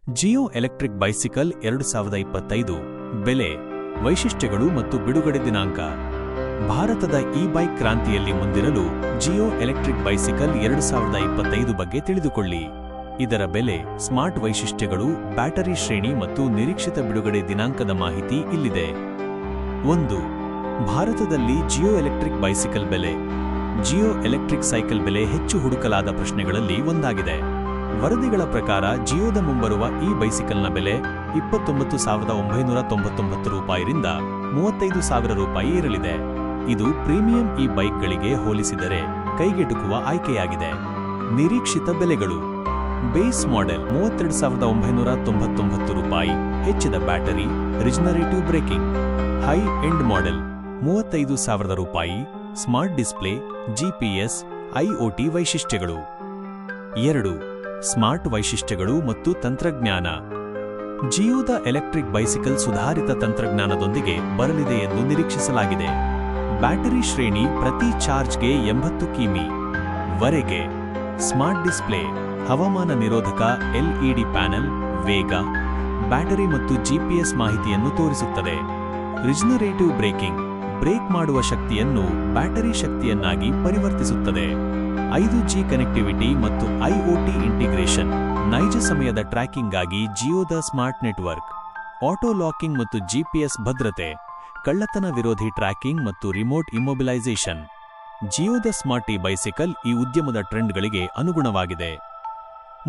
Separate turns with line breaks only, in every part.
Jio electric bicycle 2025 ಬೆಲೆ, ವೈಶಿಷ್ಟ್ಯಗಳು ಮತ್ತು ಬಿಡುಗಡೆ ದಿನಾಂಕ. ಭಾರತದ ಇ-ಬೈಕ್ ಕ್ರಾಂತಿಯಲ್ಲಿ ಮುಂದಿರಲು ಜಿಯೋ ಎಲೆಕ್ಟ್ರಿಕ್ ಬೈಸಿಕಲ್ 2025 ಬಗ್ಗೆ ತಿಳಿದುಕೊಳ್ಳಿ. ಇದರ ಬೆಲೆ, ಸ್ಮಾರ್ಟ್ ವೈಶಿಷ್ಟ್ಯಗಳು, ಬ್ಯಾಟರಿ ಶ್ರೇಣಿ ಮತ್ತು ನಿರೀಕ್ಷಿತ ಬಿಡುಗಡೆ ದಿನಾಂಕದ ಮಾಹಿತಿ ಇಲ್ಲಿದೆ. 1. ಭಾರತದಲ್ಲಿ ಜಿಯೋ ಎಲೆಕ್ಟ್ರಿಕ್ ಬೈಸಿಕಲ್ ಬೆಲೆ. ಜಿಯೋ ಎಲೆಕ್ಟ್ರಿಕ್ ಸೈಕಲ್ ಬೆಲೆ ಹೆಚ್ಚು ಹುಡುಕಲಾದ ಪ್ರಶ್ನೆಗಳಲ್ಲಿ ಒಂದಾಗಿದೆ. ವರದಿಗಳ ಪ್ರಕಾರ ಜಿಯೋದ ಮುಂಬರುವ ಈ ಬೈಸಿಕಲ್ನ ಬೆಲೆ 29,999 ರೂಪಾಯಿರಿಂದ 35,000 ರೂಪಾಯಿ ಇರಲಿದೆ. ಇದು ಪ್ರೀಮಿಯಂ ಇ ಬೈಕ್ಗಳಿಗೆ ಹೋಲಿಸಿದರೆ ಕೈಗೆಟುಕುವ ಆಯ್ಕೆಯಾಗಿದೆ. ನಿರೀಕ್ಷಿತ ಬೆಲೆಗಳು: ಬೇಸ್ ಮಾಡೆಲ್ 32,999 ರೂಪಾಯಿ, ಹೆಚ್ಚಿದ battery, regenerative breaking. High end model 35,000 ರೂಪಾಯಿ, ಸ್ಮಾರ್ಟ್ ಡಿಸ್ಪ್ಲೇ, ಜಿಪಿಎಸ್, ಐಒಟಿ ವೈಶಿಷ್ಟ್ಯಗಳು. 2. ಸ್ಮಾರ್ಟ್ ವೈಶಿಷ್ಟ್ಯಗಳು ಮತ್ತು ತಂತ್ರಜ್ಞಾನ. ಜಿಯೋದ ಎಲೆಕ್ಟ್ರಿಕ್ ಬೈಸಿಕಲ್ ಸುಧಾರಿತ ತಂತ್ರಜ್ಞಾನದೊಂದಿಗೆ ಬರಲಿದೆ ಎಂದು ನಿರೀಕ್ಷಿಸಲಾಗಿದೆ. ಬ್ಯಾಟರಿ ಶ್ರೇಣಿ ಪ್ರತಿ ಚಾರ್ಜ್ಗೆ 80 ಕಿಮಿ ವರೆಗೆ. ಸ್ಮಾರ್ಟ್ ಡಿಸ್ಪ್ಲೇ, ಹವಾಮಾನ ನಿರೋಧಕ ಎಲ್ಇಡಿ ಪ್ಯಾನೆಲ್, ವೇಗ, ಬ್ಯಾಟರಿ ಮತ್ತು ಜಿಪಿಎಸ್ ಮಾಹಿತಿಯನ್ನು ತೋರಿಸುತ್ತದೆ. ರಿಜನರೇಟಿವ್ ಬ್ರೇಕಿಂಗ್, ಬ್ರೇಕ್ ಮಾಡುವ ಶಕ್ತಿಯನ್ನು ಬ್ಯಾಟರಿ ಶಕ್ತಿಯನ್ನಾಗಿ ಪರಿವರ್ತಿಸುತ್ತದೆ. 5G ಕನೆಕ್ಟಿವಿಟಿ ಮತ್ತು ಐಒಟಿ ಇಂಟಿಗ್ರೇಷನ್, ನೈಜ ಸಮಯದ ಟ್ರ್ಯಾಕಿಂಗ್ಗಾಗಿ ಜಿಯೋದ ಸ್ಮಾರ್ಟ್ ನೆಟ್ವರ್ಕ್. ಆಟೋ ಲಾಕಿಂಗ್ ಮತ್ತು ಜಿಪಿಎಸ್ ಭದ್ರತೆ, ಕಳ್ಳತನ ವಿರೋಧಿ ಟ್ರ್ಯಾಕಿಂಗ್ ಮತ್ತು ರಿಮೋಟ್ ಇಮ್ಮೊಬಿಲೈಸೇಷನ್. ಜಿಯೋದ ಸ್ಮಾರ್ಟ್ ಇ ಬೈಸಿಕಲ್ ಈ ಉದ್ಯಮದ ಟ್ರೆಂಡ್ಗಳಿಗೆ ಅನುಗುಣವಾಗಿದೆ.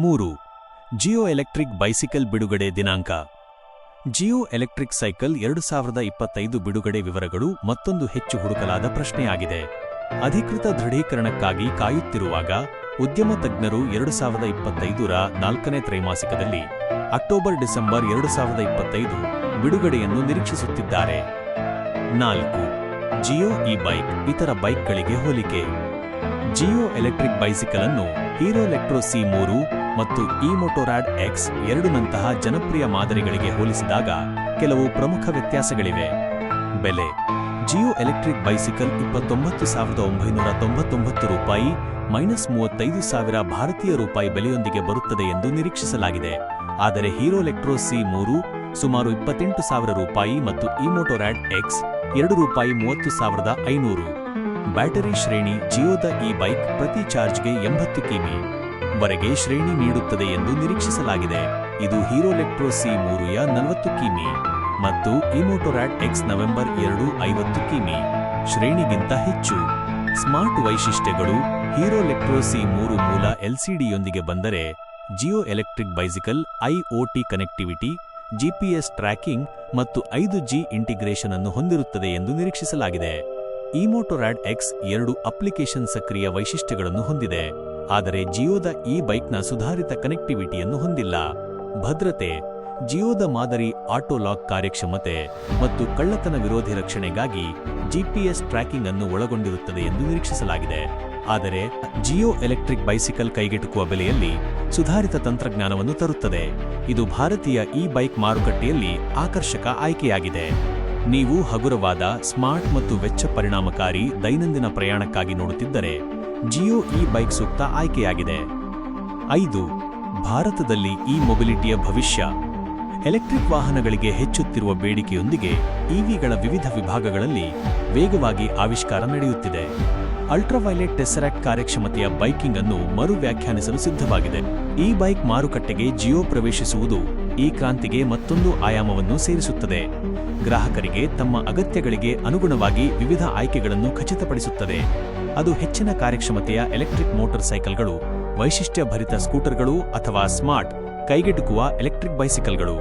3. ಜಿಯೋ ಎಲೆಕ್ಟ್ರಿಕ್ ಬೈಸಿಕಲ್ ಬಿಡುಗಡೆ ದಿನಾಂಕ. ಜಿಯೋ ಎಲೆಕ್ಟ್ರಿಕ್ ಸೈಕಲ್ 2025 ಬಿಡುಗಡೆ ವಿವರಗಳು ಮತ್ತೊಂದು ಹೆಚ್ಚು ಹುಡುಕಲಾದ ಪ್ರಶ್ನೆಯಾಗಿದೆ. ಅಧಿಕೃತ ದೃಢೀಕರಣಕ್ಕಾಗಿ ಕಾಯುತ್ತಿರುವಾಗ ಉದ್ಯಮ ತಜ್ಞರು 2025ರ 4ನೇ ತ್ರೈಮಾಸಿಕದಲ್ಲಿ ಅಕ್ಟೋಬರ್-ಡಿಸೆಂಬರ್ 2025 ಬಿಡುಗಡೆಯನ್ನು ನಿರೀಕ್ಷಿಸುತ್ತಿದ್ದಾರೆ. 4. ಜಿಯೋ ಇ ಬೈಕ್ ಇತರ ಬೈಕ್ಗಳಿಗೆ ಹೋಲಿಕೆ. ಜಿಯೋ ಎಲೆಕ್ಟ್ರಿಕ್ ಬೈಸಿಕಲ್ ಅನ್ನು ಹೀರೋ ಎಲೆಕ್ಟ್ರೋ C3 ಮತ್ತು ಇ-ಮೋಟೊರಾಡ್ X2 ನಂತಹ ಜನಪ್ರಿಯ ಮಾದರಿಗಳಿಗೆ ಹೋಲಿಸಿದಾಗ ಕೆಲವು ಪ್ರಮುಖ ವ್ಯತ್ಯಾಸಗಳಿವೆ. ಬೆಲೆ: ಜಿಯೋ ಎಲೆಕ್ಟ್ರಿಕ್ ಬೈಸಿಕಲ್ 29,999 ರೂಪಾಯಿ -35,000 ಭಾರತೀಯ ರೂಪಾಯಿ ಬೆಲೆಯೊಂದಿಗೆ ಬರುತ್ತದೆ ಎಂದು ನಿರೀಕ್ಷಿಸಲಾಗಿದೆ. ಆದರೆ ಹೀರೋ ಎಲೆಕ್ಟ್ರೋ C3 ಸುಮಾರು 28,000 ರೂಪಾಯಿ ಮತ್ತು ಇ-ಮೋಟೊರಾಡ್ X2 ರೂಪಾಯಿ 30,500. ಬ್ಯಾಟರಿ ಶ್ರೇಣಿ: ಜಿಯೋದ ಈ ಬೈಕ್ ಪ್ರತಿ ಚಾರ್ಜ್ಗೆ 80 ಕಿಮಿ ವರೆಗೆ ಶ್ರೇಣಿ ನೀಡುತ್ತದೆ ಎಂದು ನಿರೀಕ್ಷಿಸಲಾಗಿದೆ. ಇದು ಹೀರೋ ಎಲೆಕ್ಟ್ರೋ C3ಯ 40 ಕಿಮಿ ಮತ್ತು ಇ-ಮೋಟೊರಾಡ್ X ನವೆಂಬರ್ 2 50 ಕಿಮಿ ಶ್ರೇಣಿಗಿಂತ ಹೆಚ್ಚು. ಸ್ಮಾರ್ಟ್ ವೈಶಿಷ್ಟ್ಯಗಳು: ಹೀರೋ ಎಲೆಕ್ಟ್ರೋ C3 ಮೂಲ ಎಲ್ಸಿಡಿಯೊಂದಿಗೆ ಬಂದರೆ Jio electric bicycle IoT connectivity, GPS tracking ಮತ್ತು 5G ಇಂಟಿಗ್ರೇಷನ್ ಅನ್ನು ಹೊಂದಿರುತ್ತದೆ ಎಂದು ನಿರೀಕ್ಷಿಸಲಾಗಿದೆ. ಇ-ಮೋಟೊರಾಡ್ X2 ಅಪ್ಲಿಕೇಶನ್ ಸಕ್ರಿಯ ವೈಶಿಷ್ಟ್ಯಗಳನ್ನು ಹೊಂದಿದೆ, ಆದರೆ ಜಿಯೋದ ಈ ಬೈಕ್ನ ಸುಧಾರಿತ ಕನೆಕ್ಟಿವಿಟಿಯನ್ನು ಹೊಂದಿಲ್ಲ. ಭದ್ರತೆ: ಜಿಯೋದ ಮಾದರಿ ಆಟೋ ಲಾಕ್ ಕಾರ್ಯಕ್ಷಮತೆ ಮತ್ತು ಕಳ್ಳತನ ವಿರೋಧಿ ರಕ್ಷಣೆಗಾಗಿ ಜಿಪಿಎಸ್ ಟ್ರ್ಯಾಕಿಂಗ್ ಅನ್ನು ಒಳಗೊಂಡಿರುತ್ತದೆ ಎಂದು ನಿರೀಕ್ಷಿಸಲಾಗಿದೆ. ಆದರೆ ಜಿಯೋ ಎಲೆಕ್ಟ್ರಿಕ್ ಬೈಸಿಕಲ್ ಕೈಗೆಟುಕುವ ಬೆಲೆಯಲ್ಲಿ ಸುಧಾರಿತ ತಂತ್ರಜ್ಞಾನವನ್ನು ತರುತ್ತದೆ. ಇದು ಭಾರತೀಯ ಇ ಬೈಕ್ ಮಾರುಕಟ್ಟೆಯಲ್ಲಿ ಆಕರ್ಷಕ ಆಯ್ಕೆಯಾಗಿದೆ. ನೀವು ಹಗುರವಾದ, ಸ್ಮಾರ್ಟ್ ಮತ್ತು ವೆಚ್ಚ ಪರಿಣಾಮಕಾರಿ ದೈನಂದಿನ ಪ್ರಯಾಣಕ್ಕಾಗಿ ನೋಡುತ್ತಿದ್ದರೆ ಜಿಯೋ ಇ ಬೈಕ್ ಸೂಕ್ತ ಆಯ್ಕೆಯಾಗಿದೆ. 5. ಭಾರತದಲ್ಲಿ ಇ ಮೊಬಿಲಿಟಿಯ ಭವಿಷ್ಯ. ಎಲೆಕ್ಟ್ರಿಕ್ ವಾಹನಗಳಿಗೆ ಹೆಚ್ಚುತ್ತಿರುವ ಬೇಡಿಕೆಯೊಂದಿಗೆ ಇವಿಗಳ ವಿವಿಧ ವಿಭಾಗಗಳಲ್ಲಿ ವೇಗವಾಗಿ ಆವಿಷ್ಕಾರ ನಡೆಯುತ್ತಿದೆ. ಅಲ್ಟ್ರಾವೈಲೆಟ್ ಟೆಸರಾಕ್ಟ್ ಕಾರ್ಯಕ್ಷಮತೆಯ ಬೈಕಿಂಗ್ ಅನ್ನು ಮರು ವ್ಯಾಖ್ಯಾನಿಸಲು ಸಿದ್ಧವಾಗಿದೆ. ಈ ಬೈಕ್ ಮಾರುಕಟ್ಟೆಗೆ ಜಿಯೋ ಪ್ರವೇಶಿಸುವುದು ಈ ಕ್ರಾಂತಿಗೆ ಮತ್ತೊಂದು ಆಯಾಮವನ್ನು ಸೇರಿಸುತ್ತದೆ. ಗ್ರಾಹಕರಿಗೆ ತಮ್ಮ ಅಗತ್ಯಗಳಿಗೆ ಅನುಗುಣವಾಗಿ ವಿವಿಧ ಆಯ್ಕೆಗಳನ್ನು ಖಚಿತಪಡಿಸುತ್ತದೆ. ಅದು ಹೆಚ್ಚಿನ ಕಾರ್ಯಕ್ಷಮತೆಯ ಎಲೆಕ್ಟ್ರಿಕ್ ಮೋಟಾರ್ ಸೈಕಲ್ಗಳು, ವೈಶಿಷ್ಟ್ಯಭರಿತ ಸ್ಕೂಟರ್ಗಳು ಅಥವಾ ಸ್ಮಾರ್ಟ್, ಕೈಗೆಟುಕುವ ಎಲೆಕ್ಟ್ರಿಕ್ ಬೈಸಿಕಲ್ಗಳು.